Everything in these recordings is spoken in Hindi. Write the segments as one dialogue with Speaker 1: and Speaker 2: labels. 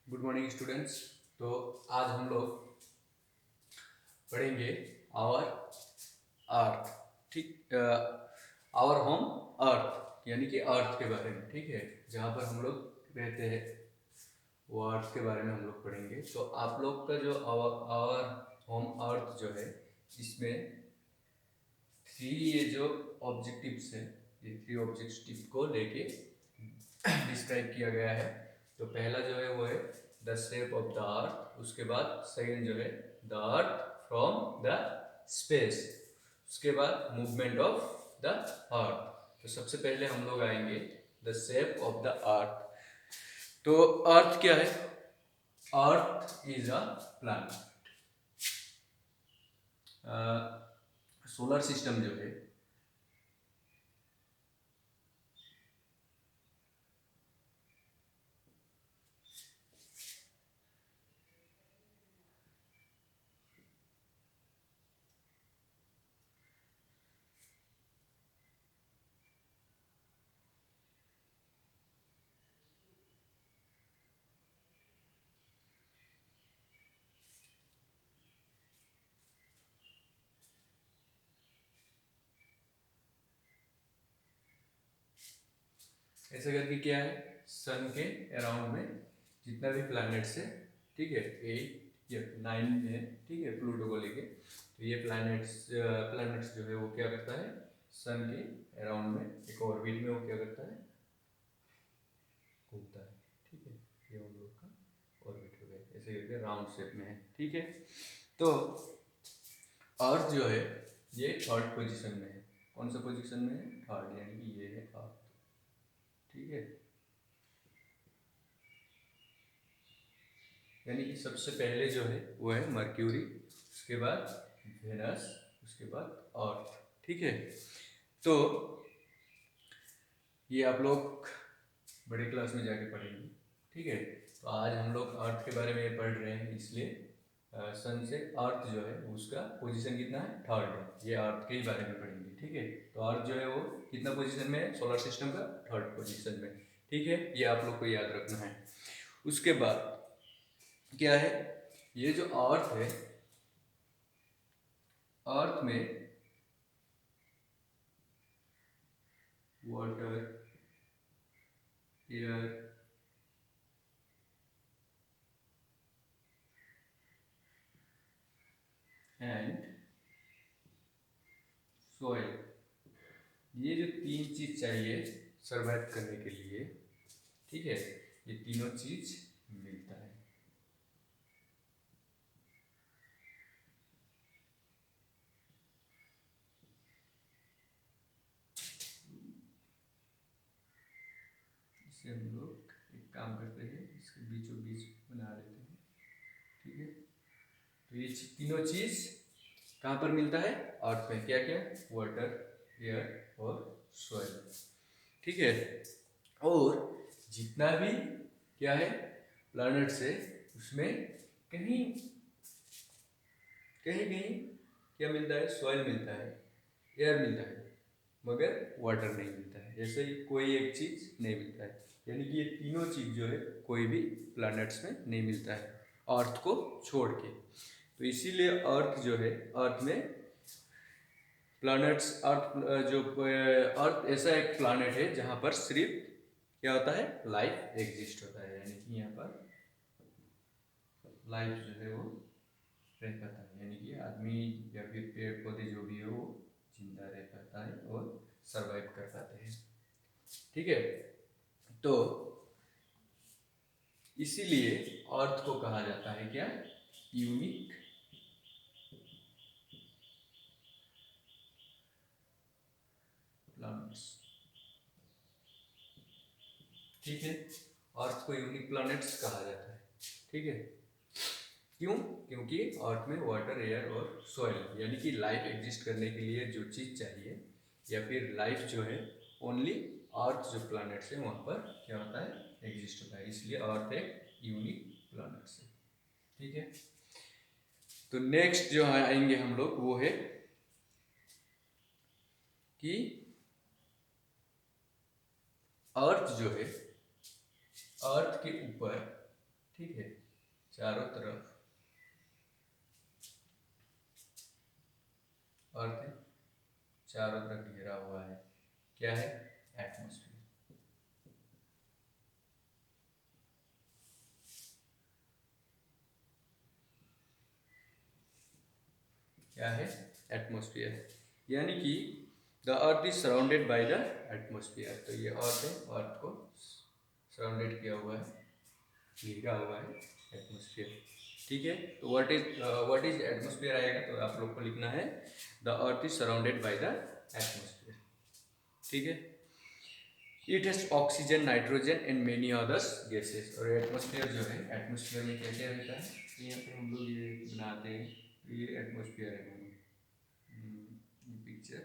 Speaker 1: Good morning students. तो आज हम लोग पढ़ेंगे आवर अर्थ। ठीक, आवर होम अर्थ यानी कि अर्थ के बारे में। ठीक है, जहाँ पर हम लोग रहते हैं वो अर्थ के बारे में हम लोग पढ़ेंगे। तो आप लोग का जो आवर होम अर्थ जो है, इसमें थ्री ये जो ऑब्जेक्टिव्स है, ये थ्री ऑब्जेक्टिव को लेके डिस्क्राइब किया गया है। तो पहला जो है वो है द शेप ऑफ द अर्थ। उसके बाद सेकंड जो है the earth from the space. उसके बाद मूवमेंट ऑफ द अर्थ। तो सबसे पहले हम लोग आएंगे द शेप ऑफ द अर्थ। तो अर्थ क्या है? Earth is a planet. Solar system जो है, ऐसा करके क्या है, सन के अराउंड में जितना भी प्लैनेट्स है, ठीक है, 8 या 9 है, ठीक है, प्लूटो को लेके। तो ये प्लैनेट्स जो है वो क्या करता है, सन के अराउंड में एक ऑर्बिट में वो क्या करता है, घूमता है। ठीक है, ये उन लोग का ऑर्बिट हो गया, ऐसे करके राउंड शेप में है। ठीक है, तो अर्थ जो है ये थर्ड पोजीशन में है। कौन सा पोजीशन में है? थर्ड, यानी कि ये है अर्थ। ठीक है, यानी कि सबसे पहले जो है वो है मर्क्यूरी, उसके बाद वेनस, उसके बाद अर्थ। ठीक है, तो ये आप लोग बड़े क्लास में जाके पढ़ेंगे। ठीक है, तो आज हम लोग अर्थ के बारे में पढ़ रहे हैं, इसलिए सन से अर्थ जो है उसका पोजीशन कितना है, थर्ड है। ये अर्थ के ही बारे में पढ़ेंगे। ठीक है, तो अर्थ जो है वो कितना पोजीशन में है सोलर सिस्टम का? थर्ड पोजीशन में। ठीक है, ये आप लोग को याद रखना है। उसके बाद क्या है, ये जो अर्थ है, अर्थ में वाटर, एयर एंड सॉइल, ये जो तीन चीज चाहिए सरवाइव करने के लिए, ठीक है, ये तीनों चीज मिलता है। इसे हम लोग एक काम करते हैं, इसके बीचों बीच बना लेते हैं। ठीक है, तो ये तीनों चीज कहाँ पर मिलता है? अर्थ में। क्या क्या? वाटर, एयर और सॉइल। ठीक है, और जितना भी क्या है प्लैनेट्स है, उसमें कहीं कहीं कहीं क्या मिलता है? सॉइल मिलता है, एयर मिलता है, मगर वाटर नहीं मिलता है। जैसे ही कोई एक चीज नहीं मिलता है, यानी कि ये तीनों चीज जो है कोई भी प्लैनेट्स में नहीं मिलता है, अर्थ को छोड़ के। तो इसीलिए अर्थ जो है, अर्थ में प्लैनेट्स, अर्थ जो अर्थ ऐसा एक प्लैनेट है जहाँ पर सिर्फ क्या होता है, लाइफ एग्जिस्ट होता है। यानी कि यहाँ पर लाइफ जो है वो रह पाता है, यानी कि आदमी या फिर पेड़ पौधे जो भी है वो जिंदा रह पाता है और सरवाइव कर पाते हैं। ठीक है, तो इसीलिए अर्थ को कहा जाता है क्या? Unique planets. ठीक है, अर्थ को यूनिक प्लैनेट्स कहा जाता है। ठीक है, क्यों? क्योंकि अर्थ में वाटर, एयर और सॉइल, यानी कि लाइफ एग्जिस्ट करने के लिए जो चीज़ चाहिए, या फिर लाइफ जो है ओनली अर्थ जो प्लैनेट्स है वहाँ पर क्या होता है, एग्जिस्ट होता है। इसलिए अर्थ एक यूनिक प्लैनेट्स है। ठीक है, तो नेक्स्ट जो आएंगे हम लोग वो है कि अर्थ जो है, अर्थ के ऊपर ठीक है, चारों तरफ अर्थ चारों तरफ घिरा हुआ है, क्या है, एटमॉस्फेयर। क्या है, एटमॉस्फेयर। यानी कि the earth is surrounded by the atmosphere. तो ये अर्थ है, अर्थ को सराउंडेड किया हुआ है, घिरा हुआ है एटमॉस्फेयर। ठीक है, तो व्हाट इज एटमॉस्फेयर आएगा तो आप लोग को लिखना है the earth is surrounded by the atmosphere. ठीक है, it has oxygen, nitrogen and many others gases. और एटमॉस्फेयर जो है, एटमॉस्फेयर में क्या क्या रहता है, यहाँ पे हम लोग ये बनाते हैं, ये एटमॉस्फेयर है पिक्चर।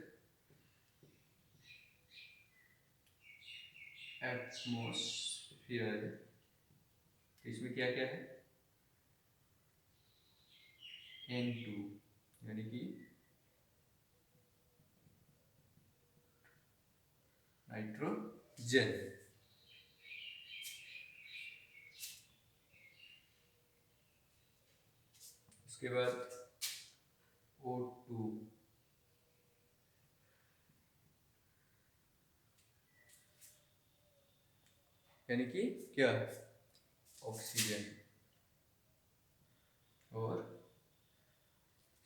Speaker 1: एटमॉस्फेयर, इसमें क्या क्या है, N2 यानी कि नाइट्रोजन। उसके बाद O2 यानी कि क्या, ऑक्सीजन। और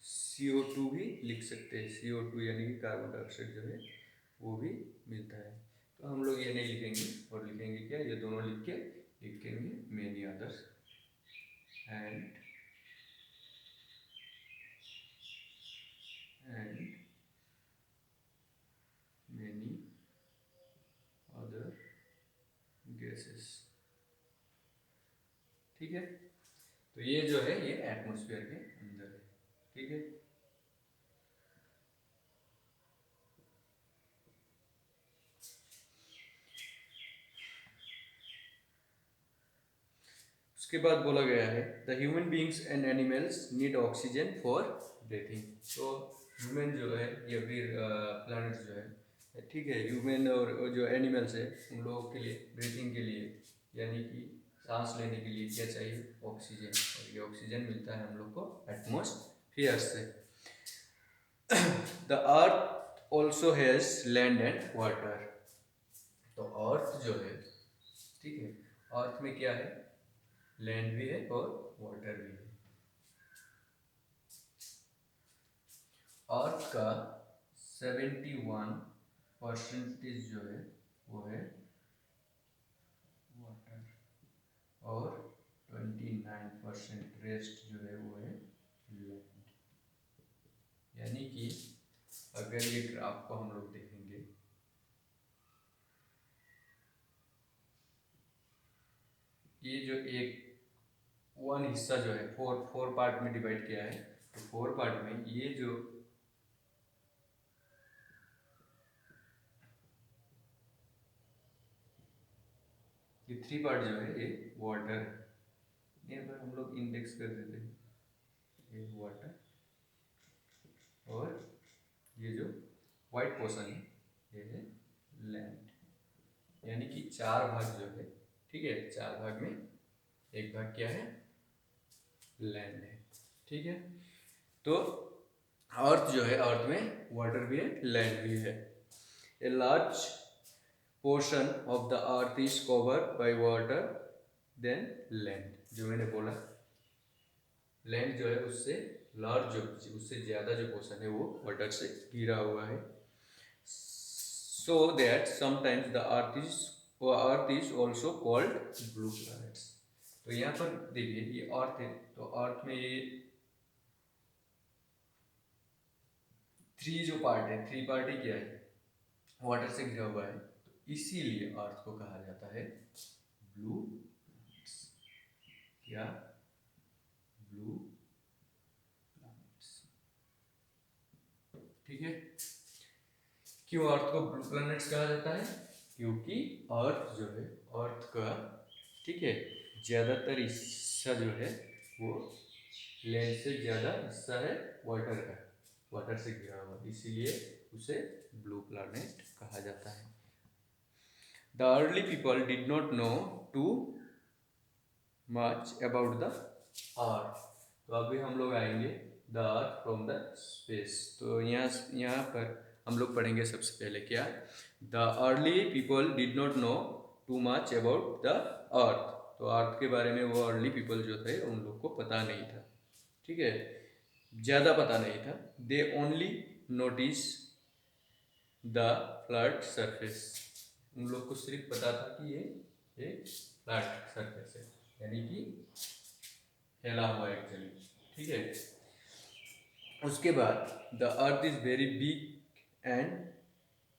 Speaker 1: CO2 भी लिख सकते हैं, CO2 यानी कि कार्बन डाइऑक्साइड जो है वो भी मिलता है। तो हम लोग ये नहीं लिखेंगे और लिखेंगे क्या, ये दोनों लिख के लिखेंगे many others and many other gases. ठीक है, तो ये जो है ये एटमॉस्फेयर के अंदर है। ठीक है, उसके बाद बोला गया है the human beings and animals need oxygen for breathing. तो ह्यूमन जो है या फिर प्लैनेट्स जो है, ठीक है, ह्यूमन और जो एनिमल्स है उन लोगों के लिए ब्रीथिंग के लिए यानी कि सांस लेने के लिए क्या चाहिए, ऑक्सीजन। और ये ऑक्सीजन मिलता है हम लोग को एटमॉस्फेयर से। The earth also has land and water. तो अर्थ जो है, ठीक है, अर्थ में क्या है, लैंड भी है और वाटर भी है। अर्थ का 71% जो है वो है वाटर और 29% रेस्ट जो है वो है लैंड। यानी कि अगर ये ग्राफ को हम लोग देखेंगे, ये जो एक वन हिस्सा जो है फोर पार्ट में डिवाइड किया है, तो फोर पार्ट में ये जो ये थ्री पार्ट जो है ये वाटर है। यहाँ पर हम लोग इंडेक्स कर देते हैं, ये वाटर और ये जो वाइट पोर्शन है ये है लैंड। यानी कि चार भाग जो है, ठीक है, चार भाग में एक भाग क्या है, लैंड है। ठीक है, तो अर्थ जो है, अर्थ में वाटर भी है, लैंड भी है। A large portion of the earth is covered by water than land. जो मैंने बोला, लैंड जो है उससे लार्ज, जो उससे ज़्यादा जो पोर्शन है वो वाटर से घिरा हुआ है। So that sometimes the earth is also called blue planets. तो यहाँ पर देखिए ये अर्थ है, तो अर्थ में ये थ्री जो पार्ट है, थ्री पार्ट ही क्या है, वाटर से घिरा हुआ है, तो इसीलिए अर्थ को कहा जाता है ब्लू प्लैनेट्स। क्या, ब्लू प्लैनेट्स। ठीक है, क्यों अर्थ को ब्लू प्लैनेट्स कहा जाता है, क्योंकि अर्थ जो है, अर्थ का, ठीक है, ज़्यादातर हिस्सा जो है वो लैंड से ज़्यादा हिस्सा है वाटर का, वाटर से घिरा हुआ, इसीलिए उसे ब्लू प्लैनेट कहा जाता है। The early people did not know too much about the earth. तो अभी हम लोग आएंगे the earth from the space. तो यहाँ पर हम लोग पढ़ेंगे सबसे पहले क्या, the early people did not know too much about the earth. तो अर्थ के बारे में वो अर्ली पीपल जो थे उन लोग को पता नहीं था, ठीक है, ज़्यादा पता नहीं था। They only notice the flat surface. उन लोग को सिर्फ पता था कि ये एक फ्लैट सरफेस है, यानी कि फैला हुआ है एक्चुअली, ठीक है। उसके बाद the earth is very big and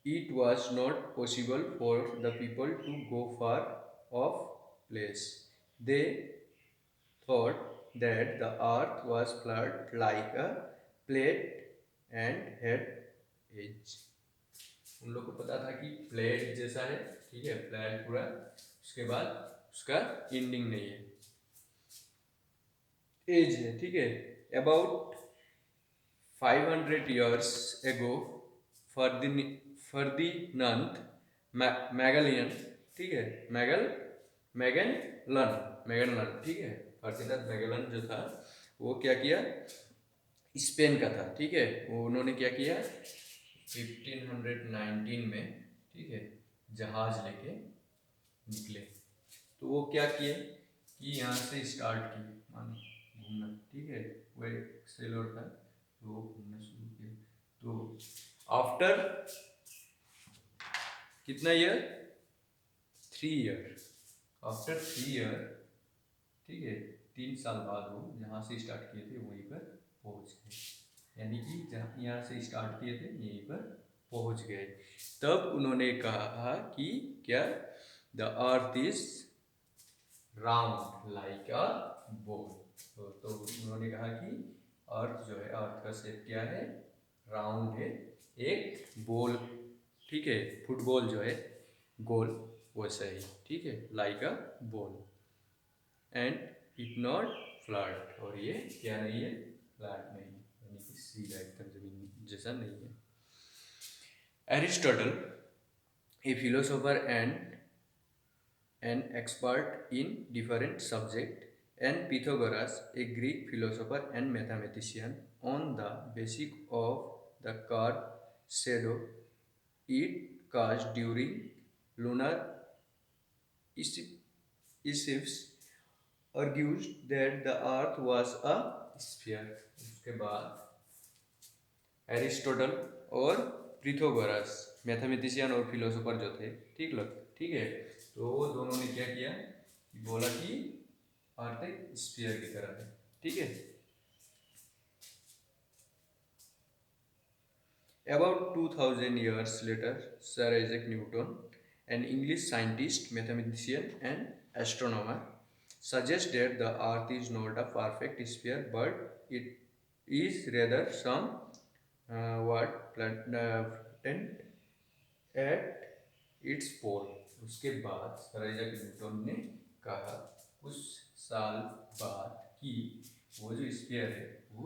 Speaker 1: it was not possible for the people to go far off place. They thought that the earth was flat like a plate and had edge। उन लोग को पता था कि प्लेट जैसा है, ठीक है, फ्लैट पूरा, उसके बाद उसका एंडिंग नहीं है, एज है, ठीक है। अबाउट 500 years ago फर्दिनांद मैगलियन, ठीक है, मैगनलन, ठीक है, फर्दिनांद मैगलन जो था वो क्या किया, स्पेन का था, ठीक है। वो उन्होंने क्या किया 1519 में, ठीक है, जहाज लेके निकले। तो वो क्या किए कि यहाँ से स्टार्ट किए मान घूमना, ठीक है, वो एक सेलर था तो वो घूमना शुरू किया। तो आफ्टर कितना ईयर, 3 ईयर, आफ्टर 3 ईयर, ठीक है, 3 साल बाद वो जहाँ से स्टार्ट किए थे वहीं पर पहुँच गए, यानी कि जहाँ यहाँ से स्टार्ट किए थे यहीं पर पहुँच गए। तब उन्होंने कहा कि क्या, the earth is round like a ball. तो उन्होंने कहा कि अर्थ जो है, अर्थ का शेप क्या है, राउंड है, एक बॉल, ठीक है, फुटबॉल जो है गोल वैसा ही, ठीक है, like a ball and it not flat. और ये क्या नहीं है, फ्लैट नहीं, यानी कि सीधा एकदम जमीन जैसा नहीं है। Aristotle A philosopher and an expert in different subject, and Pythagoras, a Greek philosopher and mathematician, on the basis of the curved shadow it cast during lunar eclipse, argues that the earth was a sphere। उसके बाद एरिस्टोटल और पिथागोरस, मैथमेटिशियन और फिलोसोफर जो थे, ठीक है, तो वो दोनों ने क्या किया, बोला कि अर्थ एक स्फीयर की तरह है, ठीक है। About 2000 years later, Sir Isaac Newton, an English scientist, mathematician, and astronomer, suggested the Earth is not a perfect sphere, but it is rather some planet at its pole। उसके बाद सर आइजैक न्यूटन ने कहा कुछ साल बाद कि वो जो स्फीयर है वो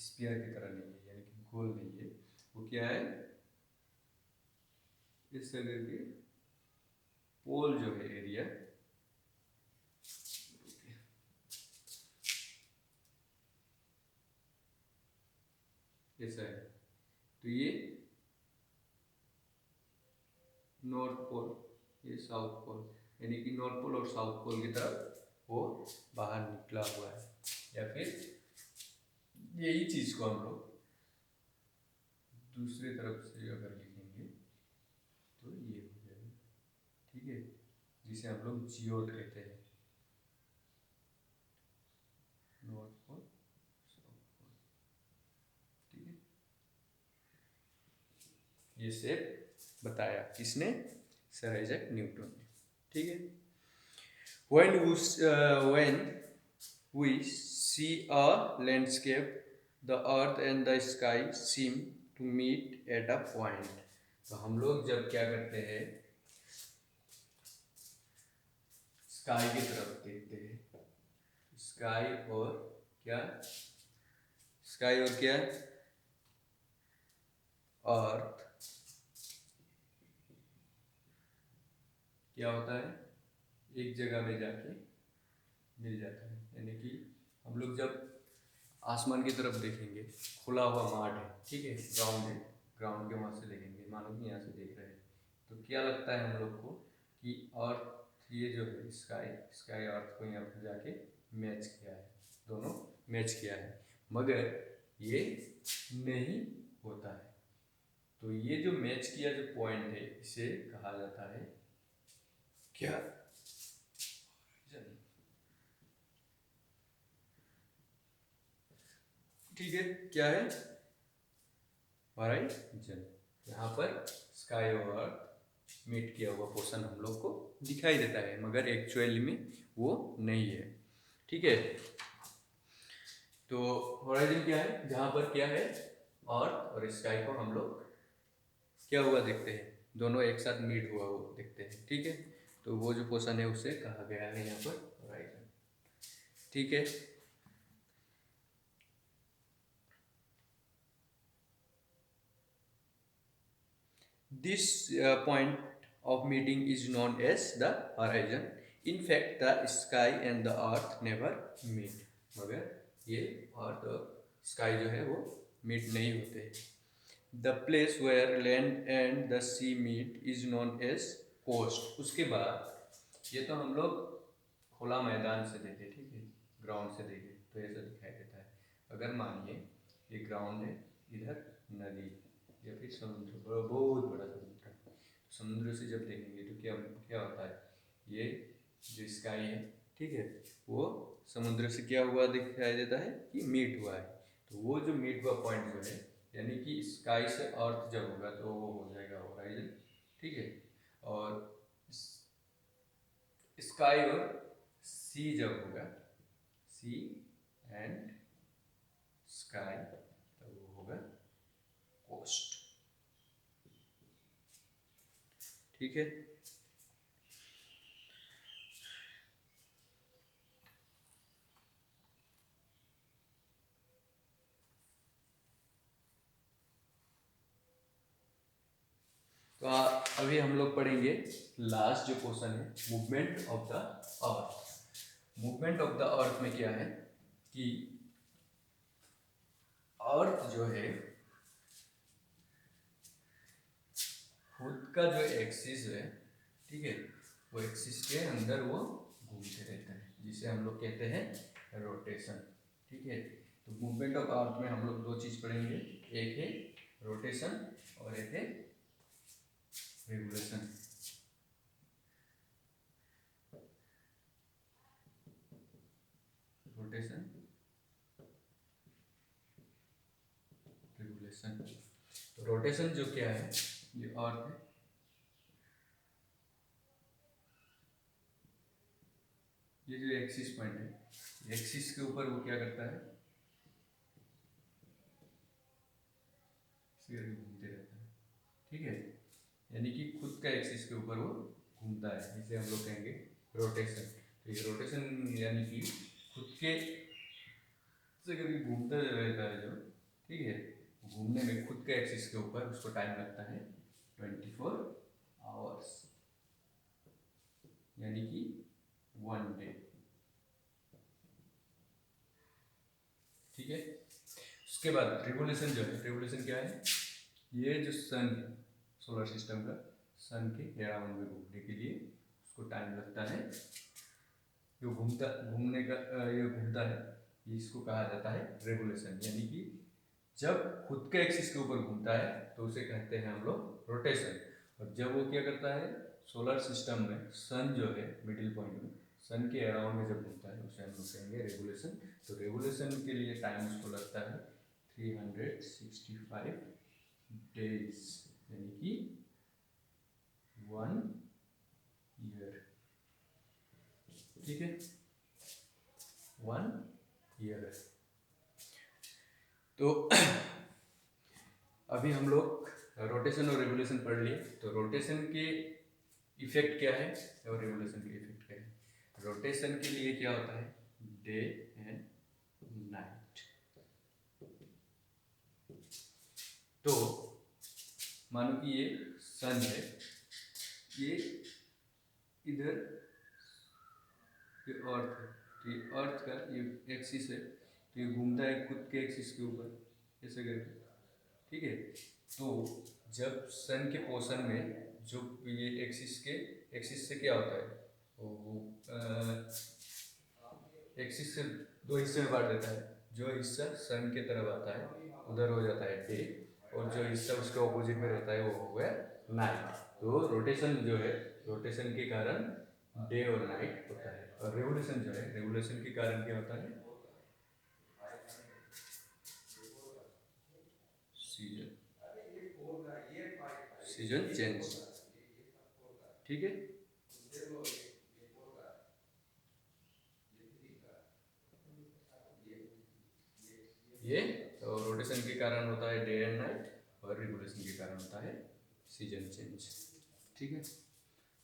Speaker 1: स्फीयर की तरह नहीं है, यानी कि गोल नहीं है, वो क्या है, इस जगह के पोल जो है एरिया, ऐसा है। तो ये नॉर्थ पोल, ये साउथ पोल, यानी कि नॉर्थ पोल और साउथ पोल की तरफ वो बाहर निकला हुआ है। या फिर यही चीज को हम लोग दूसरी तरफ से अगर लिखेंगे तो ये हो जाएगा, ठीक है, जिसे हम लोग जियोड कहते हैं, नॉर्थ पोल साउथ पोल, ठीक है। ये शेप बताया किसने, सर आइजैक न्यूटन ने, ठीक है। when we see a landscape, the earth and the sky seem to meet at a point। तो हम लोग जब क्या करते हैं, स्काई की तरफ देखते हैं, स्काई और क्या, स्काई और क्या, अर्थ, क्या होता है, एक जगह में जाके मिल जाता है। यानी कि हम लोग जब आसमान की तरफ देखेंगे, खुला हुआ माठ है, ठीक है, ग्राउंड है, ग्राउंड के वहाँ से देखेंगे, मानो कि यहाँ से देख रहे हैं, तो क्या लगता है हम लोग को कि अर्थ, ये जो है स्काई, स्काई अर्थ को यहाँ पर जाके मैच किया है, दोनों मैच किया है, मगर ये नहीं होता है। तो ये जो मैच किया जो पॉइंट है, इसे कहा जाता है क्या? ठीक है, क्या है? हॉराइजन। यहाँ पर स्काई और अर्थ मीट किया हुआ पोर्शन हम लोग को दिखाई देता है, मगर एक्चुअली में वो नहीं है। ठीक है, तो हॉराइजन क्या है? जहाँ पर क्या है, अर्थ और स्काई को हम लोग क्या हुआ देखते हैं, दोनों एक साथ मीट हुआ वो देखते हैं। ठीक है, तो वो जो पोर्शन है उसे कहा गया है यहाँ पर हॉराइजन। ठीक है, this point of meeting is known as the horizon. In fact, the sky and the earth never meet. मगर ये अर्थ और स्काई जो है वो मीट नहीं होते। The place where land and the sea meet is known as coast. उसके बाद ये तो हम लोग खुला मैदान से देखे, ठीक है, ग्राउंड से देखे तो ऐसा दिखाई देता है। अगर मानिए ये ग्राउंड है, इधर नदी या फिर समुद्र, बहुत बड़ा समुद्र है, समुद्र से जब देखेंगे तो क्या क्या होता है, ये जो स्काई है, ठीक है, वो समुद्र से क्या हुआ दिखाई देता है कि मीट हुआ है। तो वो जो मीट हुआ पॉइंट जो है, यानी कि स्काई से अर्थ जब होगा तो वो हो जाएगा होराइजन। ठीक है, और स्काई और सी जब होगा, सी एंड स्काई, तब वो होगा कोस्ट। ठीक है, तो अभी हम लोग पढ़ेंगे लास्ट जो क्वेश्चन है, movement of the earth. Movement of the अर्थ में क्या है कि अर्थ जो है खुद का जो एक्सिस है, ठीक है, वो एक्सिस के अंदर वो घूमते रहता है, जिसे हम लोग कहते हैं रोटेशन। ठीक है, तो मूवमेंट ऑफ अर्थ में हम लोग दो चीज पढ़ेंगे, एक है रोटेशन और एक है रेगुलेशन। Rotation, regulation. तो रोटेशन जो क्या है, ये अर्थ है, ये जो एक्सिस पॉइंट है, एक्सिस के ऊपर वो क्या करता है, घूमते रहता है। ठीक है, यानी कि खुद का एक्सिस के ऊपर वो घूमता है, इसे हम लोग कहेंगे रोटेशन। तो ये रोटेशन यानी कि खुद के से कभी घूमता रहता है जो, ठीक है, घूमने में खुद के एक्सिस के ऊपर उसको टाइम लगता है 24 आवर्स, यानी कि 1 डे। ठीक है, उसके बाद रेवोल्यूशन जो है, रेवोल्यूशन क्या है, ये जो सन है, सोलर सिस्टम का सन के अराउंड में घूमने के लिए उसको टाइम लगता है, जो घूमता घूमने का ये घूमता है, इसको कहा जाता है रेवोल्यूशन। यानी कि जब खुद के एक्सिस के ऊपर घूमता है तो उसे कहते हैं हम लोग रोटेशन, और जब वो क्या करता है सोलर सिस्टम में, सन जो है मिडिल पॉइंट में, सन के अराउंड में जब घूमता है उसे हम लोग कहेंगे रेवोल्यूशन। तो रेवोल्यूशन के लिए टाइम उसको लगता है 365 डेज, यानी कि 1 ईयर। ठीक है, 1 ईयर। तो अभी हम लोग रोटेशन और रेवोल्यूशन पढ़ लिए, तो रोटेशन के इफेक्ट क्या है और रेवोल्यूशन के इफेक्ट क्या है। रोटेशन के लिए क्या होता है, डे एंड नाइट। तो मानो कि ये सन है, ये इधर ये अर्थ है, तो ये अर्थ का ये एक्सिस है, तो ये घूमता है खुद के एक्सिस के ऊपर ऐसे करके, ठीक है। तो जब सन के पोर्शन में जो ये एक्सिस से क्या होता है, वो एक्सिस से दो हिस्से में बांट देता है। जो हिस्सा सन के तरफ आता है उधर हो जाता है डे, और जो हिस्सा उसके ऑपोजिट में रहता है वो हो गया नाइट। तो रोटेशन जो है, रोटेशन के कारण डे और नाइट होता है। और रेवोल्यूशन जो है, रेवोल्यूशन के कारण क्या होता है, सीजन सीजन चेंज, ठीक है। ये तो रोटेशन के कारण होता है डे एंड नाइट, और रेवोल्यूशन के कारण होता है सीजन चेंज, ठीक है।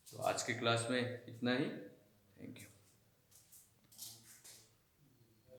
Speaker 1: तो आज की क्लास में इतना ही, थैंक यू।